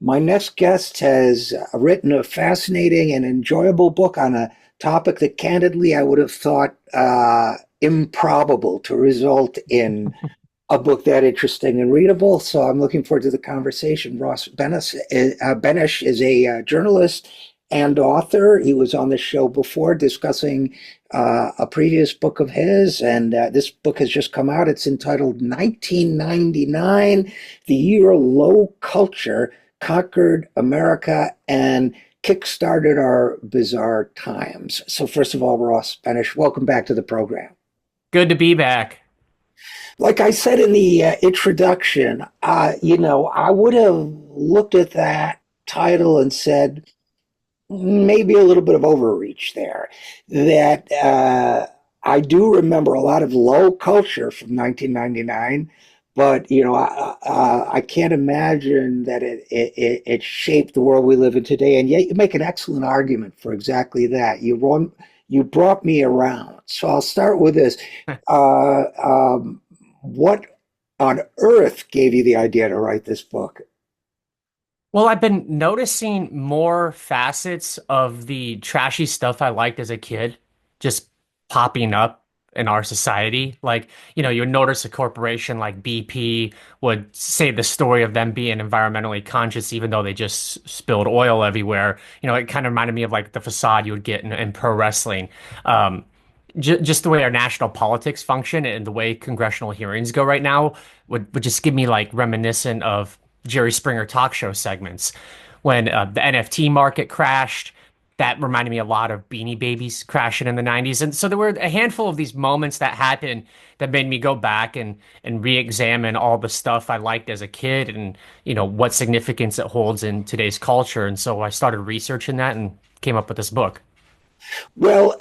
My next guest has written a fascinating and enjoyable book on a topic that candidly I would have thought improbable to result in a book that interesting and readable. So I'm looking forward to the conversation. Benesh is a journalist and author. He was on the show before discussing a previous book of his, and this book has just come out. It's entitled 1999, The Year Low Culture Conquered America and Kickstarted Our Bizarre Times. So first of all, Ross Benesh, welcome back to the program. Good to be back. Like I said in the introduction, I would have looked at that title and said maybe a little bit of overreach there. That I do remember a lot of low culture from 1999, but I can't imagine that it shaped the world we live in today. And yet, you make an excellent argument for exactly that. You brought me around, so I'll start with this. Uh, um, what on earth gave you the idea to write this book? Well, I've been noticing more facets of the trashy stuff I liked as a kid just popping up in our society. Like, you notice a corporation like BP would say the story of them being environmentally conscious, even though they just spilled oil everywhere. It kind of reminded me of like the facade you would get in pro wrestling. Um, just the way our national politics function and the way congressional hearings go right now would just give me like reminiscent of Jerry Springer talk show segments. When the NFT market crashed, that reminded me a lot of Beanie Babies crashing in the 90s. And so there were a handful of these moments that happened that made me go back and re-examine all the stuff I liked as a kid and, what significance it holds in today's culture. And so I started researching that and came up with this book. Well,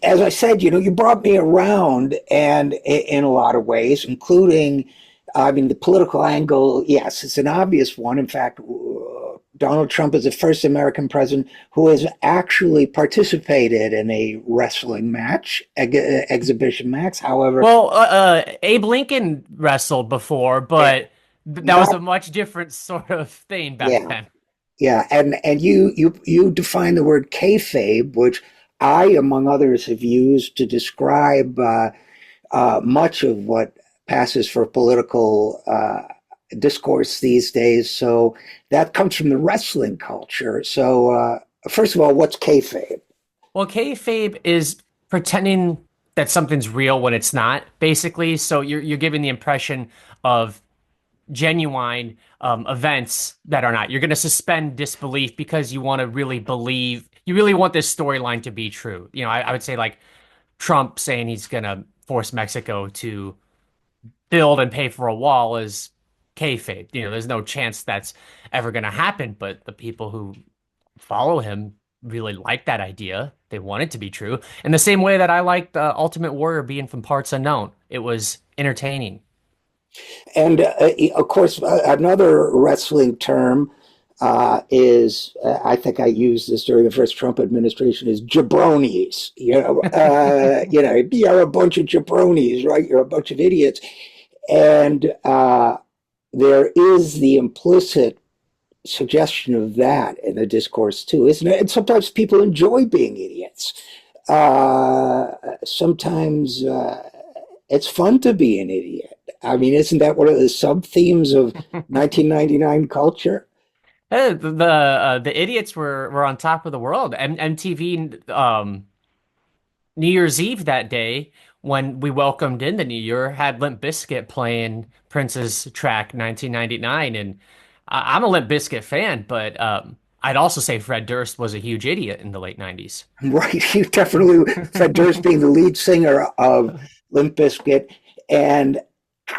as I said, you brought me around, and in a lot of ways, including, I mean, the political angle. Yes, it's an obvious one. In fact, Donald Trump is the first American president who has actually participated in a wrestling match, exhibition match. However, Well, Abe Lincoln wrestled before, eh, but that was not a much different sort of thing back yeah. then. Yeah, and you define the word kayfabe, which I, among others, have used to describe much of what passes for political discourse these days. So that comes from the wrestling culture. So first of all, what's kayfabe? Well, kayfabe is pretending that something's real when it's not, basically. So you're giving the impression of genuine events that are not. You're going to suspend disbelief because you want to really believe, you really want this storyline to be true. I would say like Trump saying he's going to force Mexico to build and pay for a wall is kayfabe. There's no chance that's ever going to happen, but the people who follow him really like that idea. They want it to be true. In the same way that I liked Ultimate Warrior being from Parts Unknown. It was entertaining. And of course, another wrestling term is, I think I used this during the first Trump administration, is jabronis. You're a bunch of jabronis, right? You're a bunch of idiots. And there is the implicit suggestion of that in the discourse too, isn't it? And sometimes people enjoy being idiots. Sometimes it's fun to be an idiot. I mean, isn't that one of the sub themes of 1999 culture? The idiots were on top of the world. MTV New Year's Eve that day when we welcomed in the new year had Limp Bizkit playing Prince's track 1999, and I'm a Limp Bizkit fan, but I'd also say Fred Durst was a huge idiot in the late 90s. Right. You definitely, Fred Durst being the lead singer of Limp Bizkit. And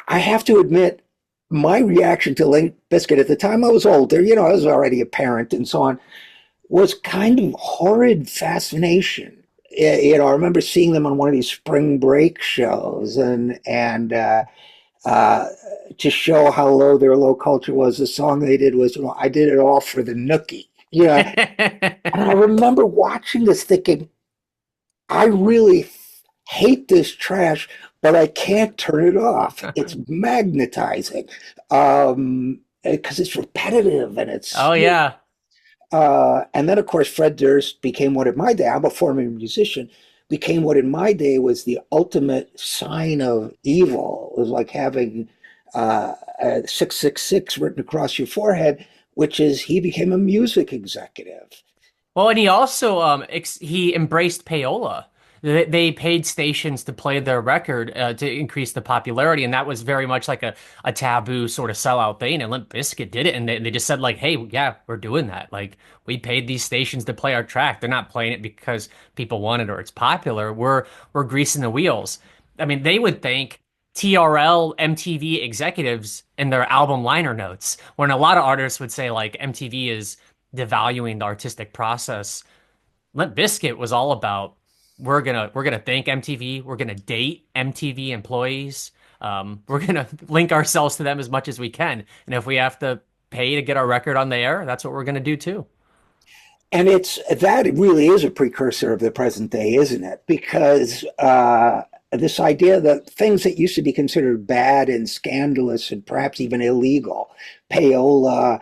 I have to admit, my reaction to Limp Bizkit at the time I was older, I was already a parent and so on, was kind of horrid fascination. I remember seeing them on one of these spring break shows, and uh, to show how low their low culture was. The song they did was, "I did it all for the nookie." Yeah, and I remember watching this, thinking, I really hate this trash, but I can't turn it off. It's magnetizing. because it's repetitive and Oh it's yeah. and then of course Fred Durst became what in my day, I'm a former musician, became what in my day was the ultimate sign of evil. It was like having 666 written across your forehead, which is he became a music executive. Well, and he also he embraced payola. They paid stations to play their record to increase the popularity, and that was very much like a taboo sort of sellout thing. And Limp Bizkit did it, and they just said like, "Hey, yeah, we're doing that. Like, we paid these stations to play our track. They're not playing it because people want it or it's popular. We're greasing the wheels." I mean, they would thank TRL MTV executives in their album liner notes, when a lot of artists would say like MTV is devaluing the artistic process. Limp Bizkit was all about we're gonna thank MTV, we're gonna date MTV employees, we're gonna link ourselves to them as much as we can, and if we have to pay to get our record on the air, that's what we're gonna do too. And it's that really is a precursor of the present day, isn't it? Because this idea that things that used to be considered bad and scandalous and perhaps even illegal, payola,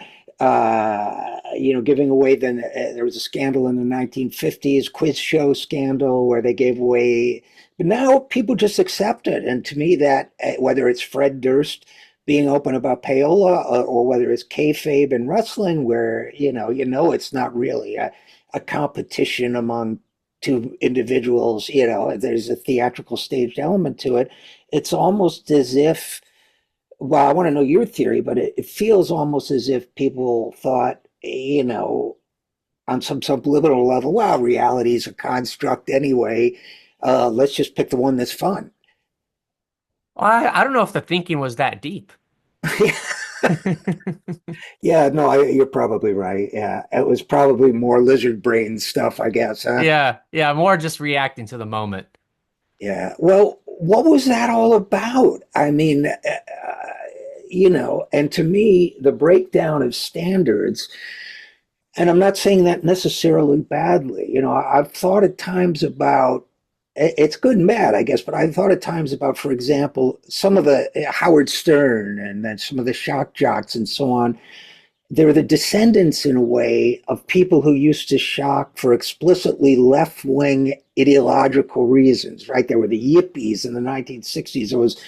giving away, then there was a scandal in the 1950s, quiz show scandal where they gave away, but now people just accept it. And to me, that whether it's Fred Durst being open about payola, or whether it's kayfabe in wrestling, where it's not really a competition among two individuals. There's a theatrical staged element to it. It's almost as if, well, I want to know your theory, but it feels almost as if people thought, on some subliminal level, well, reality is a construct anyway. Let's just pick the one that's fun. I don't know if the thinking was that deep. Yeah, no, you're probably right. Yeah, it was probably more lizard brain stuff, I guess, huh? Yeah, yeah, more just reacting to the moment. Yeah. Well, what was that all about? I mean, and to me, the breakdown of standards, and I'm not saying that necessarily badly. I've thought at times about, it's good and bad, I guess, but I've thought at times about, for example, some of the Howard Stern and then some of the shock jocks and so on. They're the descendants, in a way, of people who used to shock for explicitly left-wing ideological reasons, right? There were the yippies in the 1960s. There was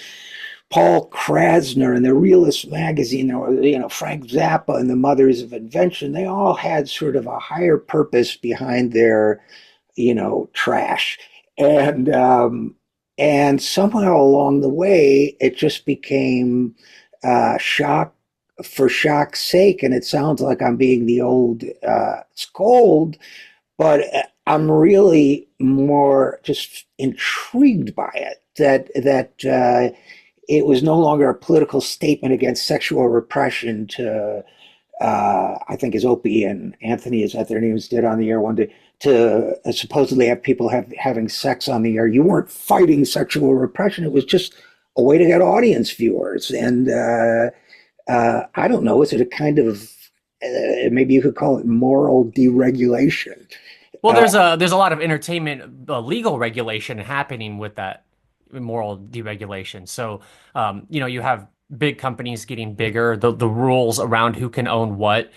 Paul Krasner in the Realist magazine. There were, Frank Zappa and the Mothers of Invention. They all had sort of a higher purpose behind their, trash. And somehow along the way, it just became shock for shock's sake. And it sounds like I'm being the old scold, but I'm really more just intrigued by it, that it was no longer a political statement against sexual repression to, I think as Opie and Anthony, is that their names, did on the air one day, to supposedly have people having sex on the air. You weren't fighting sexual repression. It was just a way to get audience viewers. And I don't know, is it a kind of, maybe you could call it moral deregulation? Well, Uh, there's a lot of entertainment legal regulation happening with that moral deregulation. So, you have big companies getting bigger. The rules around who can own what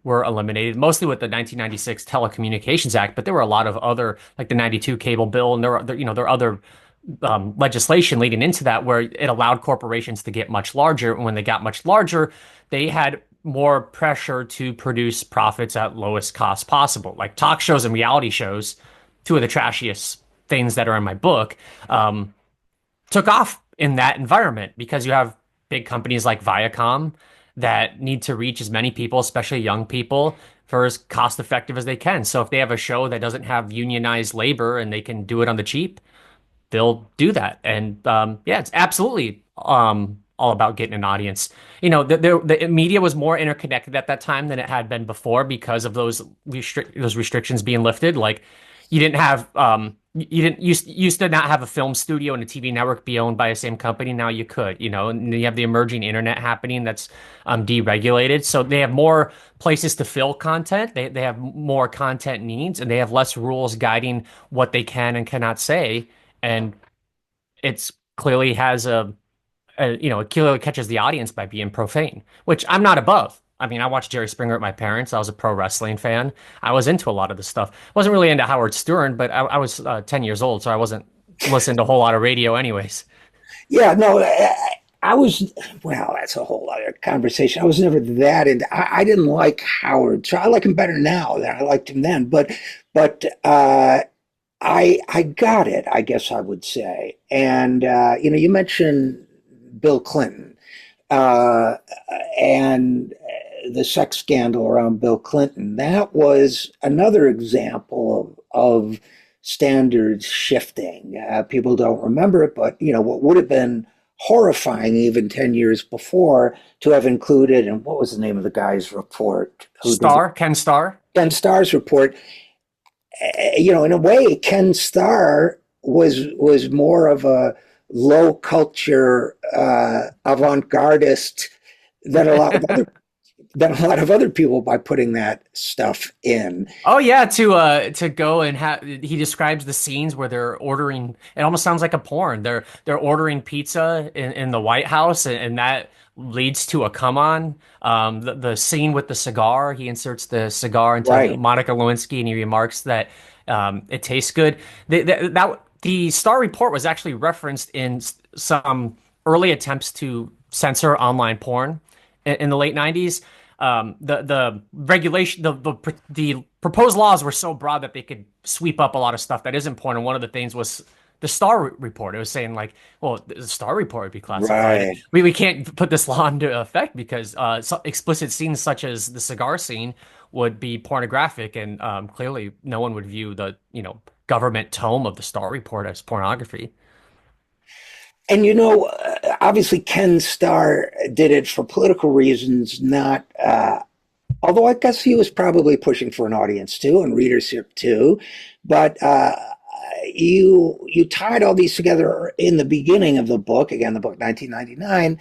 were eliminated, mostly with the 1996 Telecommunications Act. But there were a lot of other, like the 92 cable bill, and there are other legislation leading into that where it allowed corporations to get much larger. And when they got much larger, they had more pressure to produce profits at lowest cost possible. Like talk shows and reality shows, two of the trashiest things that are in my book, took off in that environment because you have big companies like Viacom that need to reach as many people, especially young people, for as cost effective as they can. So if they have a show that doesn't have unionized labor and they can do it on the cheap, they'll do that. And yeah, it's absolutely all about getting an audience. The media was more interconnected at that time than it had been before because of those restrictions being lifted. Like you didn't have you didn't used to not have a film studio and a TV network be owned by the same company. Now you could, and then you have the emerging internet happening that's deregulated. So they have more places to fill content. They have more content needs and they have less rules guiding what they can and cannot say, and it's clearly has it clearly catches the audience by being profane, which I'm not above. I mean, I watched Jerry Springer with my parents. I was a pro wrestling fan. I was into a lot of the stuff. Wasn't really into Howard Stern, but I was 10 years old, so I wasn't listening to a whole lot of radio anyways. Yeah, no, I was, well, that's a whole other conversation. I was never that into, I didn't like Howard, so I like him better now than I liked him then. But I got it, I guess I would say. And, you mentioned Bill Clinton uh, and the sex scandal around Bill Clinton. That was another example of standards shifting. People don't remember it, but what would have been horrifying even 10 years before to have included, and what was the name of the guy's report who did Ken Starr. Ken Starr's report? In a way, Ken Starr was more of a low culture avant-gardist than a lot of other than a lot of other people by putting that stuff in. Oh yeah, to go and have he describes the scenes where they're ordering. It almost sounds like a porn. They're ordering pizza in the White House, and that leads to a come on. The scene with the cigar, he inserts the cigar into Right. Monica Lewinsky, and he remarks that it tastes good. The Star Report was actually referenced in some early attempts to censor online porn in the late 90s. The regulation, the proposed laws were so broad that they could sweep up a lot of stuff that is important. And one of the things was the Star Report. It was saying like, well, the Star Report would be classified. Right. We can't put this law into effect because explicit scenes such as the cigar scene would be pornographic, and clearly no one would view the government tome of the Star Report as pornography. And obviously Ken Starr did it for political reasons, not although I guess he was probably pushing for an audience too and readership too. But you tied all these together in the beginning of the book, again, the book 1999.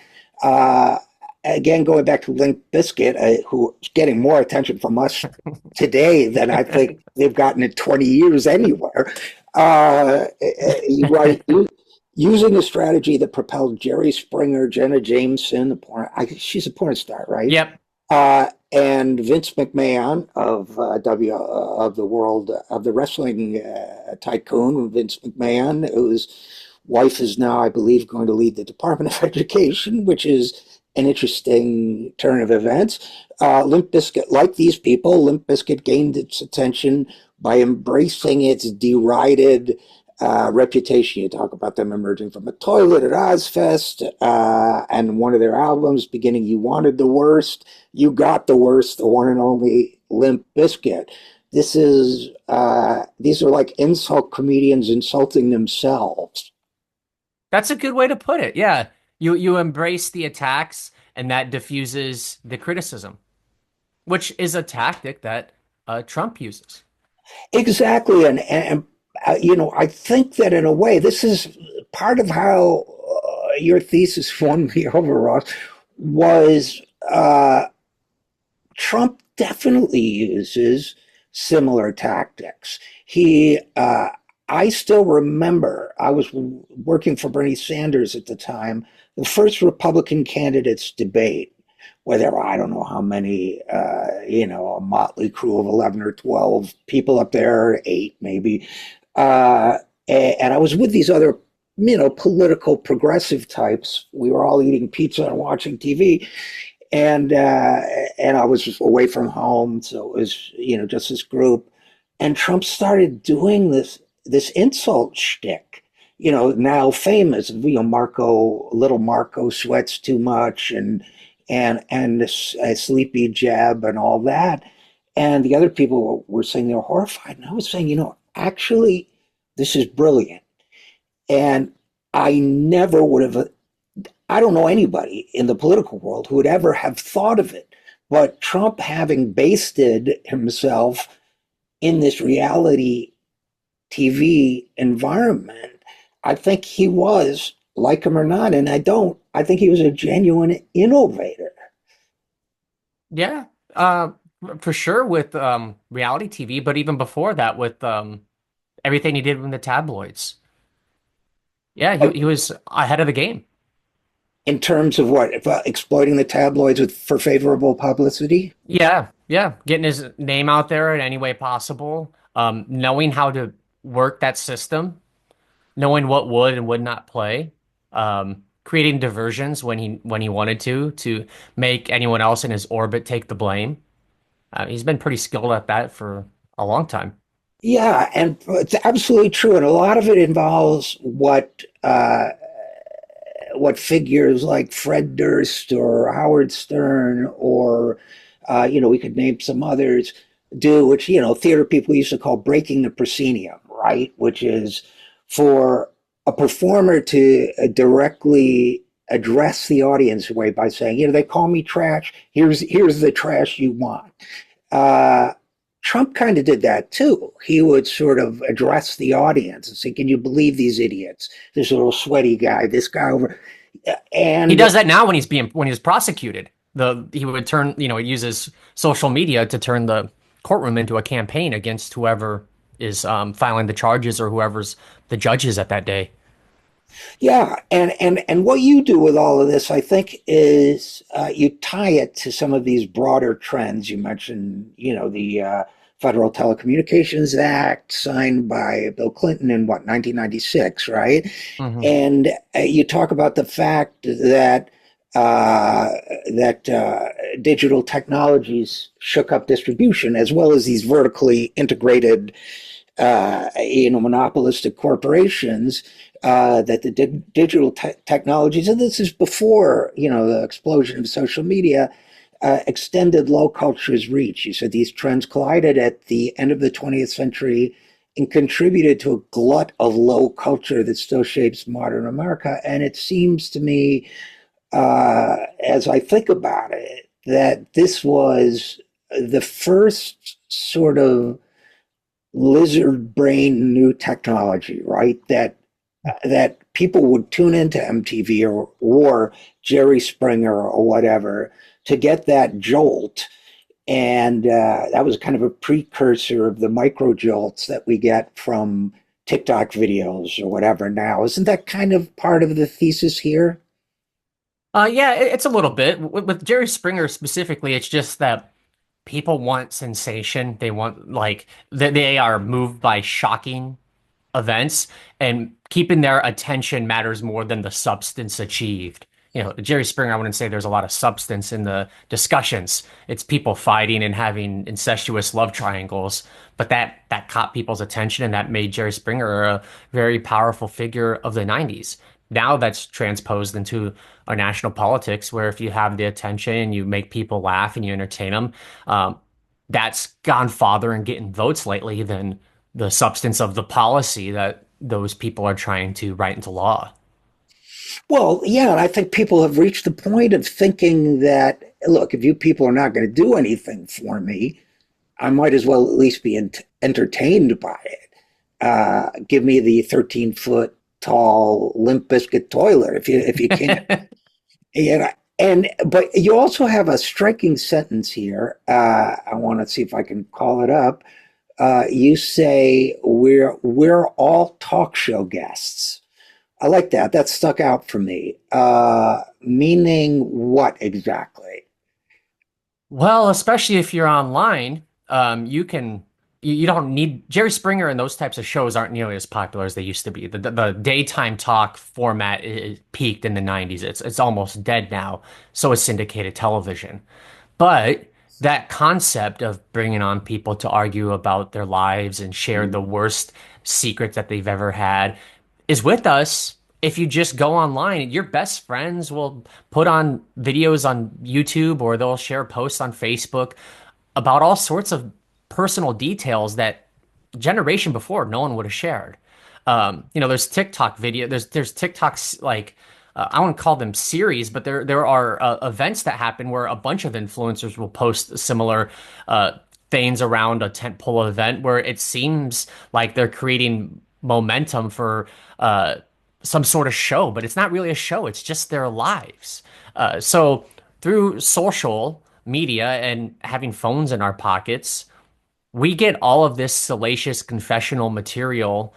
Again, going back to Limp Bizkit, who's getting more attention from us today than I think they've gotten in 20 years anywhere. You write, using a strategy that propelled Jerry Springer, Jenna Jameson, she's a porn star, right? Yep. And Vince McMahon of of the world of the wrestling tycoon, Vince McMahon, whose wife is now, I believe, going to lead the Department of Education, which is an interesting turn of events. Limp Bizkit, like these people, Limp Bizkit gained its attention by embracing its derided reputation. You talk about them emerging from the toilet at Ozfest, and one of their albums, beginning "You Wanted the Worst, You Got the Worst," the one and only Limp Bizkit. These are like insult comedians insulting themselves. That's a good way to put it. Yeah. You embrace the attacks and that diffuses the criticism, which is a tactic that Trump uses. Exactly, and I think that in a way, this is part of how your thesis won me over, Ross. Was Trump definitely uses similar tactics. I still remember, I was working for Bernie Sanders at the time, the first Republican candidates debate, where there were, I don't know how many, a motley crew of 11 or 12 people up there, eight maybe. And I was with these other, political progressive types. We were all eating pizza and watching TV. And I was away from home, so it was just this group. And Trump started doing this insult shtick. Now famous. Little Marco sweats too much, and a sleepy Jeb and all that. And the other people were saying they were horrified, and I was saying, actually, this is brilliant. And I never would have. I don't know anybody in the political world who would ever have thought of it. But Trump, having basted himself in this reality TV environment, I think he was, like him or not, and I think he was a genuine innovator. Yeah, for sure with reality TV, but even before that with everything he did in the tabloids. Yeah, he was ahead of the game. In terms of what, exploiting the tabloids for favorable publicity? Yeah, yeah, getting his name out there in any way possible, knowing how to work that system, knowing what would and would not play, creating diversions when he wanted to make anyone else in his orbit take the blame. He's been pretty skilled at that for a long time. Yeah, and it's absolutely true. And a lot of it involves what figures like Fred Durst or Howard Stern or we could name some others do, which theater people used to call breaking the proscenium, right? Which is for a performer to directly address the audience way by saying, they call me trash. Here's the trash you want. Uh, Trump kind of did that too. He would sort of address the audience and say, "Can you believe these idiots? This little sweaty guy, this guy over," He and does that now when he's prosecuted. He would turn, he uses social media to turn the courtroom into a campaign against whoever is filing the charges or whoever's the judges at that day. yeah, and what you do with all of this, I think, is you tie it to some of these broader trends. You mentioned, the Federal Telecommunications Act signed by Bill Clinton in what 1996, right? Hmm. And you talk about the fact that uh, digital technologies shook up distribution, as well as these vertically integrated monopolistic corporations, that the digital technologies, and this is before, the explosion of social media, extended low culture's reach. You said these trends collided at the end of the 20th century and contributed to a glut of low culture that still shapes modern America. And it seems to me, as I think about it, that this was the first sort of lizard brain new technology, right? That people would tune into MTV or Jerry Springer or whatever to get that jolt. And that was kind of a precursor of the micro jolts that we get from TikTok videos or whatever now. Isn't that kind of part of the thesis here? Yeah, it's a little bit. With Jerry Springer specifically, it's just that people want sensation. They want they are moved by shocking events, and keeping their attention matters more than the substance achieved. Jerry Springer, I wouldn't say there's a lot of substance in the discussions. It's people fighting and having incestuous love triangles, but that caught people's attention and that made Jerry Springer a very powerful figure of the 90s. Now that's transposed into our national politics, where if you have the attention and you make people laugh and you entertain them, that's gone farther in getting votes lately than the substance of the policy that those people are trying to write into law. Well, yeah, and I think people have reached the point of thinking that, look, if you people are not going to do anything for me, I might as well at least be entertained by it. Give me the 13-foot tall Limp Bizkit toilet if you can't. You know, and but you also have a striking sentence here. I want to see if I can call it up. You say we're all talk show guests. I like that. That stuck out for me. Meaning what exactly? Well, especially if you're online, you don't need Jerry Springer, and those types of shows aren't nearly as popular as they used to be. The daytime talk format peaked in the 90s. It's almost dead now. So is syndicated television. But that concept of bringing on people to argue about their lives and share the worst secrets that they've ever had is with us. If you just go online, your best friends will put on videos on YouTube or they'll share posts on Facebook about all sorts of personal details that generation before no one would have shared. There's TikTok video. There's TikToks like I wouldn't call them series, but there are events that happen where a bunch of influencers will post similar things around a tentpole event where it seems like they're creating momentum for some sort of show, but it's not really a show. It's just their lives. So through social media and having phones in our pockets, we get all of this salacious confessional material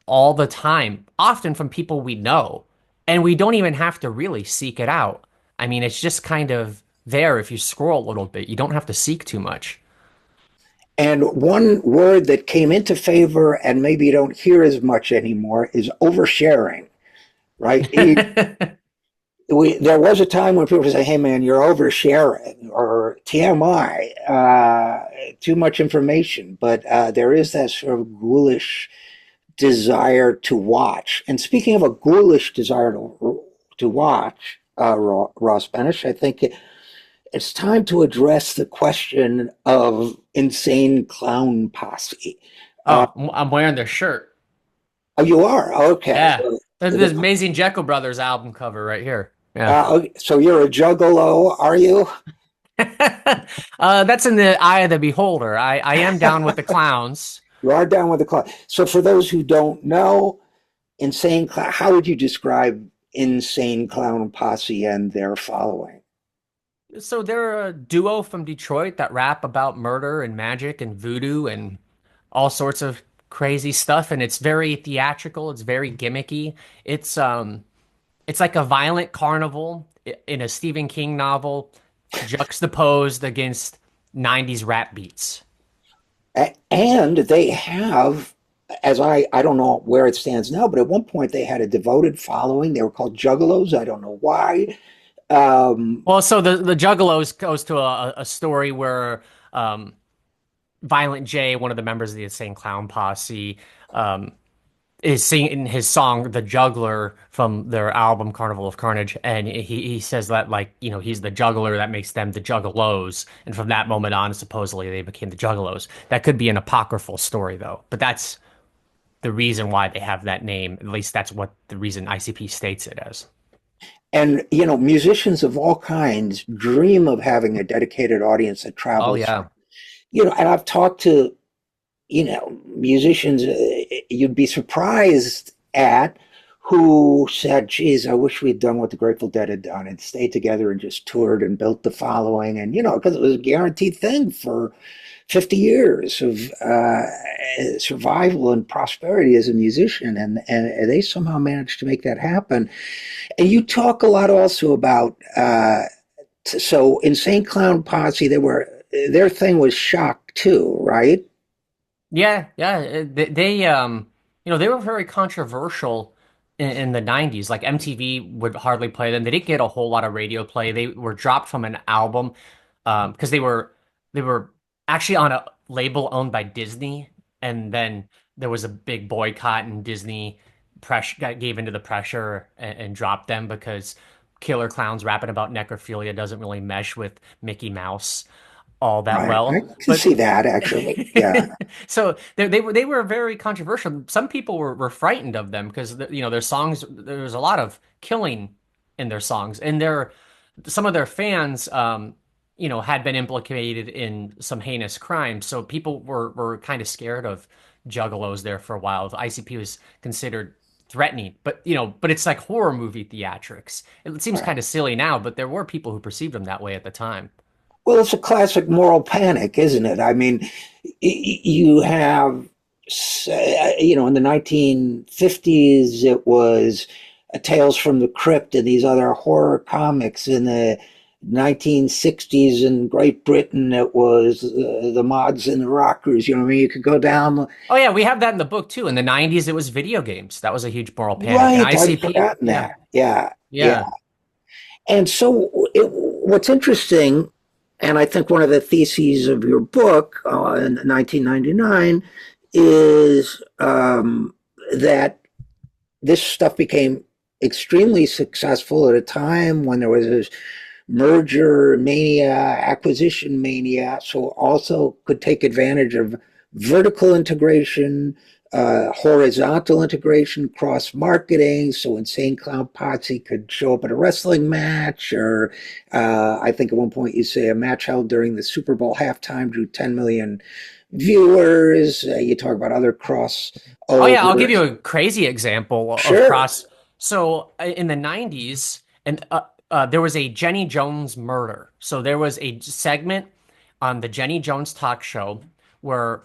all the time, often from people we know. And we don't even have to really seek it out. I mean, it's just kind of there if you scroll a little bit. You don't have to seek too much. And one word that came into favor and maybe you don't hear as much anymore is oversharing, right? There was a time when people would say, "Hey, man, you're oversharing," or TMI, too much information. But there is that sort of ghoulish desire to watch. And speaking of a ghoulish desire to watch, Ross Benish, I think it's time to address the question of Insane Clown Posse. Uh, Oh, I'm wearing their shirt. oh, you are? Okay. Yeah. There's Amazing Jekyll Brothers album cover right here. Yeah. Okay, so you're a juggalo, are you? That's in the eye of the beholder. I am down with the clowns. You are down with the clown. So for those who don't know, how would you describe Insane Clown Posse and their following? So they're a duo from Detroit that rap about murder and magic and voodoo and all sorts of crazy stuff. And it's very theatrical. It's very gimmicky. It's like a violent carnival in a Stephen King novel, juxtaposed against 90s rap beats. And they have, I don't know where it stands now, but at one point they had a devoted following. They were called Juggalos. I don't know why. Um, Well, so the Juggalos goes to a story where Violent J, one of the members of the Insane Clown Posse, um, is singing his song "The Juggler" from their album Carnival of Carnage, and he says that he's the juggler that makes them the Juggalos, and from that moment on, supposedly they became the Juggalos. That could be an apocryphal story though, but that's the reason why they have that name. At least that's what the reason ICP states it as. and, musicians of all kinds dream of having a dedicated audience that Oh travels. yeah. And I've talked to, musicians you'd be surprised at who said, geez, I wish we'd done what the Grateful Dead had done and stayed together and just toured and built the following. And, because it was a guaranteed thing for 50 years of survival and prosperity as a musician. And they somehow managed to make that happen. And you talk a lot also about, so Insane Clown Posse, their thing was shock too, right? Yeah, yeah. They were very controversial in the 90s. Like MTV would hardly play them. They didn't get a whole lot of radio play. They were dropped from an album because they were actually on a label owned by Disney, and then there was a big boycott, and Disney gave into the pressure and dropped them because killer clowns rapping about necrophilia doesn't really mesh with Mickey Mouse all that Right. I well. can But see that actually. Yeah. so they were very controversial. Some people were frightened of them because their songs, there was a lot of killing in their songs, and some of their fans had been implicated in some heinous crimes. So people were kind of scared of juggalos there for a while. The ICP was considered threatening, but it's like horror movie theatrics. It seems Right. kind of silly now, but there were people who perceived them that way at the time. Well, it's a classic moral panic, isn't it? I mean, you have, in the 1950s, it was Tales from the Crypt and these other horror comics. In the 1960s in Great Britain, it was the Mods and the Rockers. You know what I mean? You could go down. Oh yeah, we have that in the book too. In the 90s, it was video games. That was a huge moral panic. And Right, I'd ICP, forgotten yeah, that. Yeah, yeah. yeah. And so, what's interesting, and I think one of the theses of your book in 1999 is that this stuff became extremely successful at a time when there was this merger mania, acquisition mania, so also could take advantage of vertical integration, horizontal integration, cross marketing. So Insane Clown Posse could show up at a wrestling match, or I think at one point you say a match held during the Super Bowl halftime drew 10 million viewers. You talk about other Oh yeah, I'll give crossovers. you a crazy example of Sure. cross. So in the 90s, and there was a Jenny Jones murder. So there was a segment on the Jenny Jones talk show where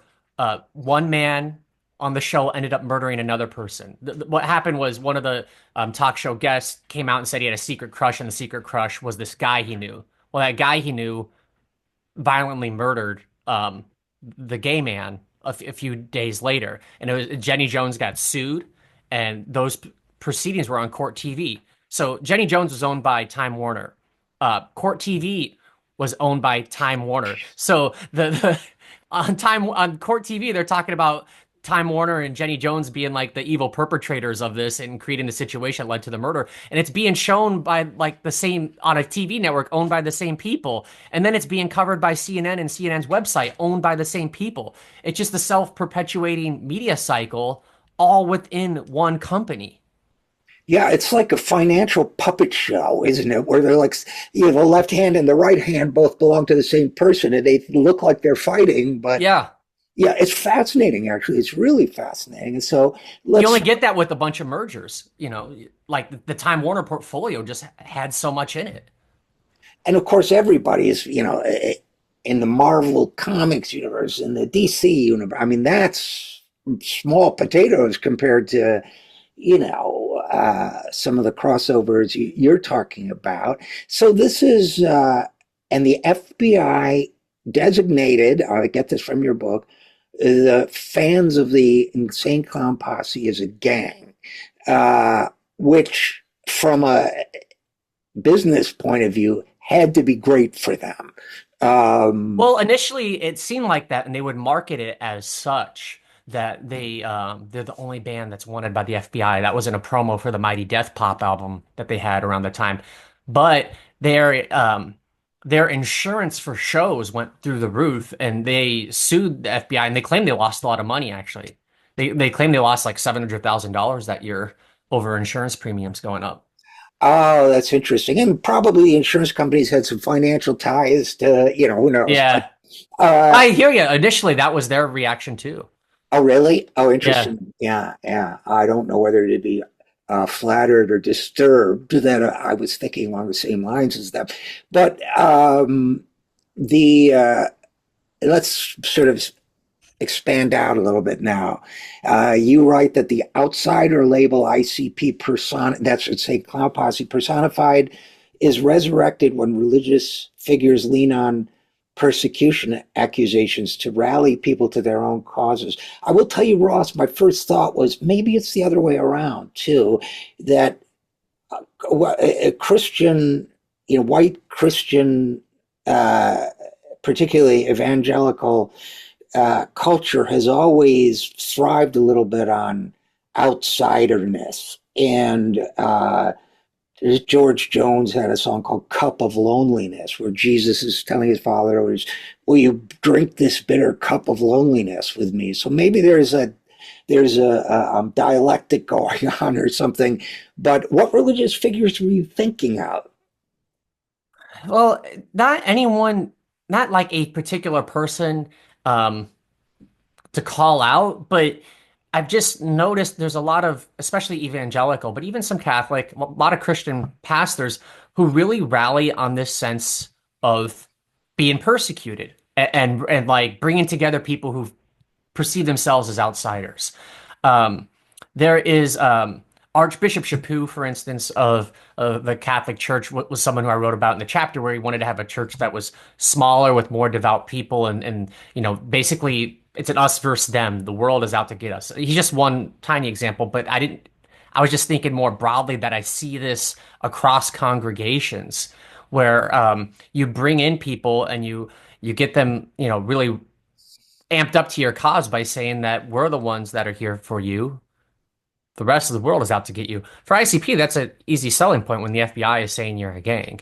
one man on the show ended up murdering another person. What happened was one of the talk show guests came out and said he had a secret crush, and the secret crush was this guy he knew. Well, that guy he knew violently murdered the gay man a few days later, and it was Jenny Jones got sued, and those proceedings were on Court TV. So Jenny Jones was owned by Time Warner. Court TV was owned by Time Warner. So the on Court TV, they're talking about Time Warner and Jenny Jones being like the evil perpetrators of this and creating the situation that led to the murder. And it's being shown by like the same on a TV network owned by the same people. And then it's being covered by CNN and CNN's website owned by the same people. It's just a self-perpetuating media cycle all within one company. Yeah, it's like a financial puppet show, isn't it? Where they're like, the left hand and the right hand both belong to the same person, and they look like they're fighting. But Yeah. yeah, it's fascinating. Actually, it's really fascinating. And so You let's. only get that with a bunch of mergers, like the Time Warner portfolio just had so much in it. And of course, everybody is, in the Marvel Comics universe, in the DC universe. I mean, that's small potatoes compared to, some of the crossovers you're talking about. So this is, and the FBI designated, I get this from your book, the fans of the Insane Clown Posse is a gang, which from a business point of view had to be great for them. Well, initially it seemed like that, and they would market it as such that they're the only band that's wanted by the FBI. That was in a promo for the Mighty Death Pop album that they had around the time. But their insurance for shows went through the roof, and they sued the FBI, and they claimed they lost a lot of money. Actually, they claimed they lost like $700,000 that year over insurance premiums going up. Oh, that's interesting. And probably the insurance companies had some financial ties to, who knows. But Yeah, uh, I hear you. Initially, that was their reaction too. oh, really? Oh, Yeah. interesting. Yeah, yeah. I don't know whether to be flattered or disturbed that I was thinking along the same lines as them. But the let's sort of expand out a little bit now. You write that the outsider label ICP person, that's what say Clown Posse personified, is resurrected when religious figures lean on persecution accusations to rally people to their own causes. I will tell you, Ross, my first thought was maybe it's the other way around too, that a Christian, white Christian, particularly evangelical culture has always thrived a little bit on outsiderness. And George Jones had a song called Cup of Loneliness, where Jesus is telling his father, will you drink this bitter cup of loneliness with me? So maybe there's a dialectic going on or something. But what religious figures were you thinking of? Well, not anyone, not like a particular person um, to call out, but I've just noticed there's a lot of, especially evangelical, but even some Catholic, a lot of Christian pastors who really rally on this sense of being persecuted and like bringing together people who perceive themselves as outsiders. Um, there is Archbishop Chaput, for instance, of the Catholic Church, was someone who I wrote about in the chapter where he wanted to have a church that was smaller with more devout people, and basically it's an us versus them. The world is out to get us. He's just one tiny example, but I didn't. I was just thinking more broadly that I see this across congregations where you bring in people and you get them, really amped up to your cause by saying that we're the ones that are here for you. The rest of the world is out to get you. For ICP, that's an easy selling point when the FBI is saying you're a gang.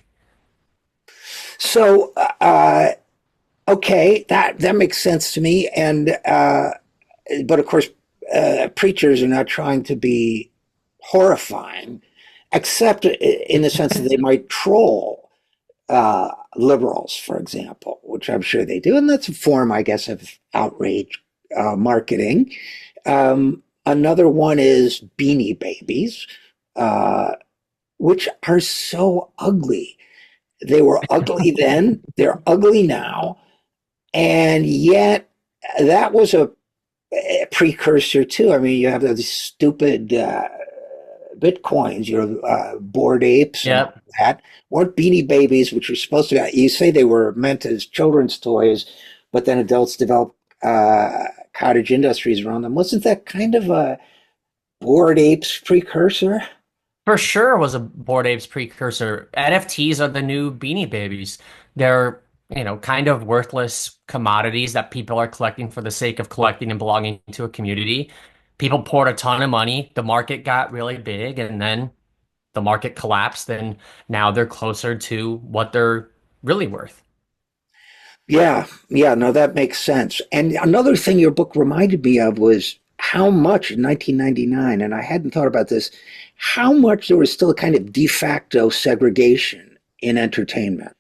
So, okay, that makes sense to me. And but of course, preachers are not trying to be horrifying, except in the sense that they might troll liberals, for example, which I'm sure they do, and that's a form, I guess, of outrage marketing. Another one is Beanie Babies, uh, which are so ugly. They were ugly then, they're ugly now, and yet that was a precursor too. I mean, you have these stupid bitcoins, Bored Apes and all Yep. that. Weren't Beanie Babies, which were supposed to be, you say they were meant as children's toys, but then adults developed cottage industries around them. Wasn't that kind of a Bored Apes precursor? For sure was a Bored Apes precursor. NFTs are the new Beanie Babies. They're, kind of worthless commodities that people are collecting for the sake of collecting and belonging to a community. People poured a ton of money. The market got really big, and then the market collapsed, and now they're closer to what they're really worth. Yeah, yeah, no, that makes sense. And another thing your book reminded me of was how much in 1999, and I hadn't thought about this, how much there was still a kind of de facto segregation in entertainment.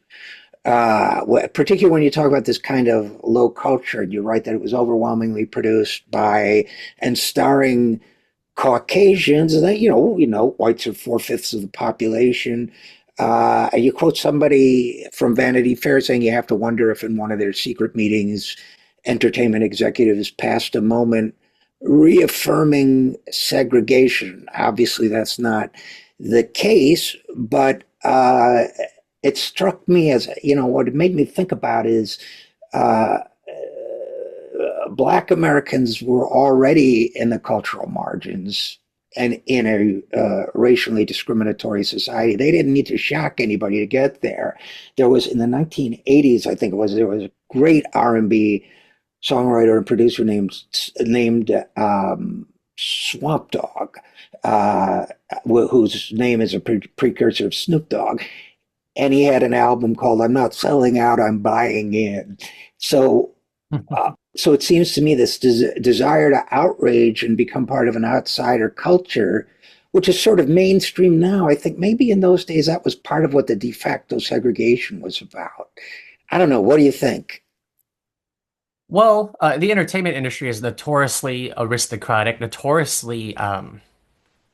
Particularly when you talk about this kind of low culture, you write that it was overwhelmingly produced by and starring Caucasians, and that, whites are four-fifths of the population. And you quote somebody from Vanity Fair saying you have to wonder if in one of their secret meetings, entertainment executives passed a moment reaffirming segregation. Obviously, that's not the case, but it struck me as, what it made me think about is uh, Black Americans were already in the cultural margins and in a racially discriminatory society. They didn't need to shock anybody to get there. There was in the 1980s, I think it was, there was a great R&B songwriter and producer named Swamp Dogg, uh, whose name is a precursor of Snoop Dogg, and he had an album called "I'm Not Selling Out, I'm Buying In." So so it seems to me this desire to outrage and become part of an outsider culture, which is sort of mainstream now, I think maybe in those days that was part of what the de facto segregation was about. I don't know. What do you think? Well, the entertainment industry is notoriously aristocratic, notoriously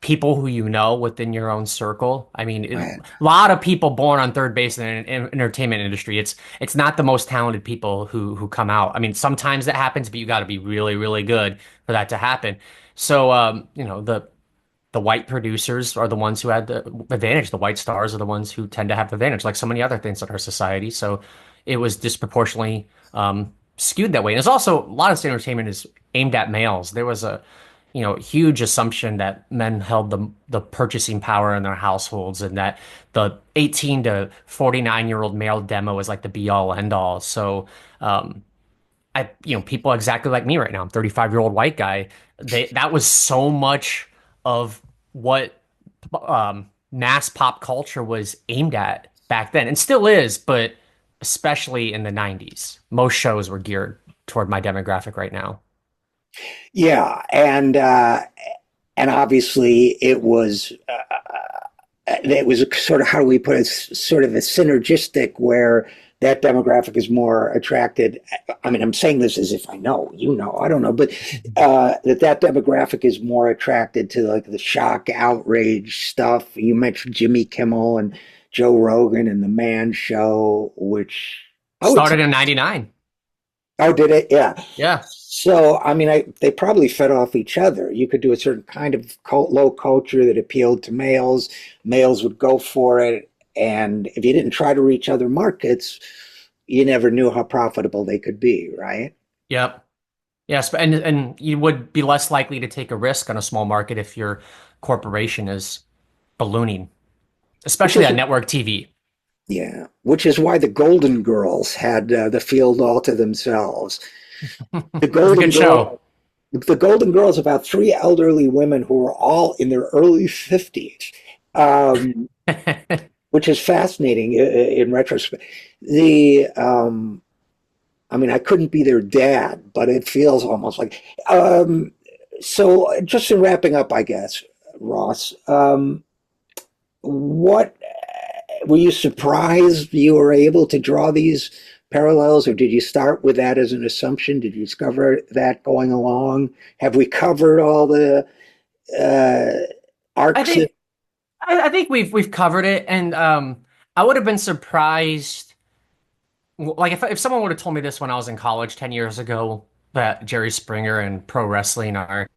people who you know within your own circle. I mean, Right. a lot of people born on third base in entertainment industry. It's not the most talented people who come out. I mean, sometimes that happens, but you got to be really, really good for that to happen. So, the white producers are the ones who had the advantage. The white stars are the ones who tend to have the advantage, like so many other things in our society. So it was disproportionately skewed that way. And there's also a lot of this entertainment is aimed at males. There was a huge assumption that men held the purchasing power in their households, and that the 18 to 49-year-old male demo is like the be all end all. So people exactly like me right now. I'm 35-year-old white guy. That was so much of what mass pop culture was aimed at back then, and still is, but especially in the 90s. Most shows were geared toward my demographic right now. Yeah, and obviously it was a sort of, how do we put it, sort of a synergistic where that demographic is more attracted. I mean, I'm saying this as if I know, I don't know, but that demographic is more attracted to like the shock, outrage stuff. You mentioned Jimmy Kimmel and Joe Rogan and The Man Show, which I would say, Started in 99. oh, did it? Yeah. Yeah. So, I mean, they probably fed off each other. You could do a certain kind of low culture that appealed to males. Males would go for it. And if you didn't try to reach other markets, you never knew how profitable they could be, right? Yep. Yes, and you would be less likely to take a risk on a small market if your corporation is ballooning, Which especially is, on network TV. yeah, which is why the Golden Girls had the field all to themselves. The It was a Golden good show. Girl, the Golden Girls, about three elderly women who were all in their early 50s. Um, which is fascinating in retrospect. The I mean, I couldn't be their dad, but it feels almost like. So, just in wrapping up, I guess, Ross, what were you surprised you were able to draw these parallels, or did you start with that as an assumption? Did you discover that going along? Have we covered all the uh, I arcs? think I think we've covered it, and I would have been surprised. Like if someone would have told me this when I was in college 10 years ago, that Jerry Springer and pro wrestling are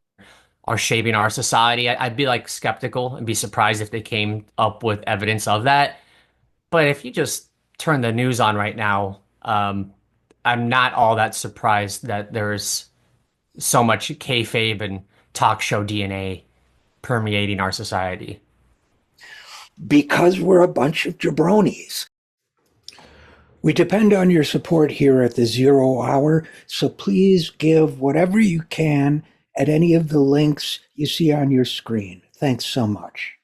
shaping our society, I'd be like skeptical and be surprised if they came up with evidence of that. But if you just turn the news on right now, I'm not all that surprised that there's so much kayfabe and talk show DNA permeating our society. Because we're a bunch of jabronis. We depend on your support here at the Zero Hour, so please give whatever you can at any of the links you see on your screen. Thanks so much.